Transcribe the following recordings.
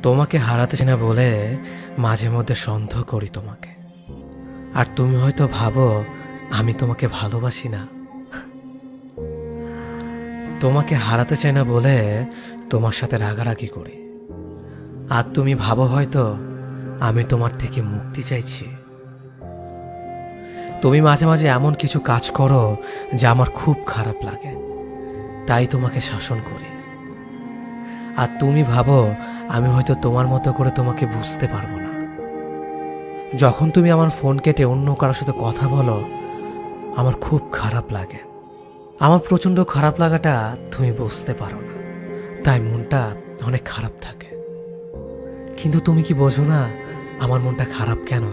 তোমাকে হারাতে চাই না বলে মাঝে মধ্যে সন্দেহ করি তোমাকে। আর তুমি হয়তো ভাবো আমি তোমাকে ভালোবাসি না। তোমাকে হারাতে চাই না বলে তোমার সাথে রাগারাগি করি। আর তুমি ভাবো হয়তো আমি তোমার থেকে মুক্তি চাইছি। তুমি মাঝে মাঝে এমন কিছু কাজ করো যা আমার খুব খারাপ লাগে, তাই তোমাকে শাসন করি। আর তুমি ভাবো আমি হয়তো তোমার মতো করে তোমাকে বুঝতে পারবো না। যখন তুমি আমার ফোন কেটে অন্য কারোর সাথে কথা বলো আমার খুব খারাপ লাগে। আমার প্রচণ্ড খারাপ লাগাটা তুমি বুঝতে পারো না, তাই মনটা অনেক খারাপ থাকে। কিন্তু তুমি কি বোঝো না আমার মনটা খারাপ কেন?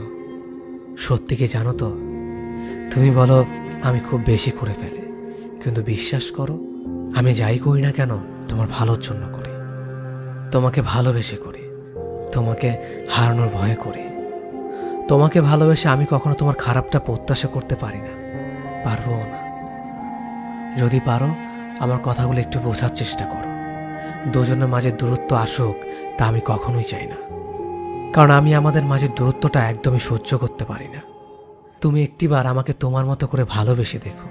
সত্যি কি জানো তো? তুমি বলো আমি খুব বেশি করে ফেলি, কিন্তু বিশ্বাস করো আমি যাই করি না কেন তোমার ভালোর জন্য করি। তোমাকে ভালোবেসে করি, তোমাকে হারানোর ভয়ে করি। তোমাকে ভালোবেসে আমি কখনো তোমার খারাপটা প্রত্যাশা করতে পারি না, পারবো না। যদি পারো আমার কথাগুলো একটু বোঝার চেষ্টা করো। দুজনের মাঝে দূরত্ব আসুক তা আমি কখনোই চাই না, কারণ আমি আমাদের মাঝে দূরত্বটা একদমই সহ্য করতে পারি না। তুমি একটিবার আমাকে তোমার মতো করে ভালোবেসে দেখো,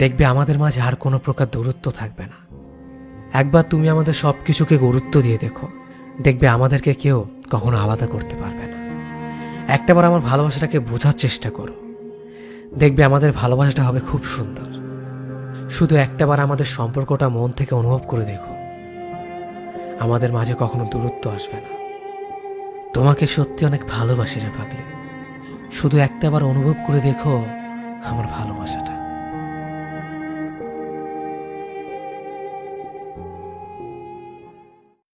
দেখবে আমাদের মাঝে আর কোনো প্রকার দূরত্ব থাকবে না। একবার তুমি আমাদের সব কিছুকে গুরুত্ব দিয়ে দেখো, দেখবে আমাদেরকে কেউ কখনো আলাদা করতে পারবে না। একটাবার আমার ভালোবাসাটাকে বোঝার চেষ্টা করো, দেখবে আমাদের ভালোবাসাটা হবে খুব সুন্দর। শুধু একটাবার আমাদের সম্পর্কটা মন থেকে অনুভব করে দেখো, আমাদের মাঝে কখনো দূরত্ব আসবে না। তোমাকে সত্যি অনেক ভালোবাসি রে পাগলি। শুধু একটাবার অনুভব করে দেখো আমার ভালোবাসাটা।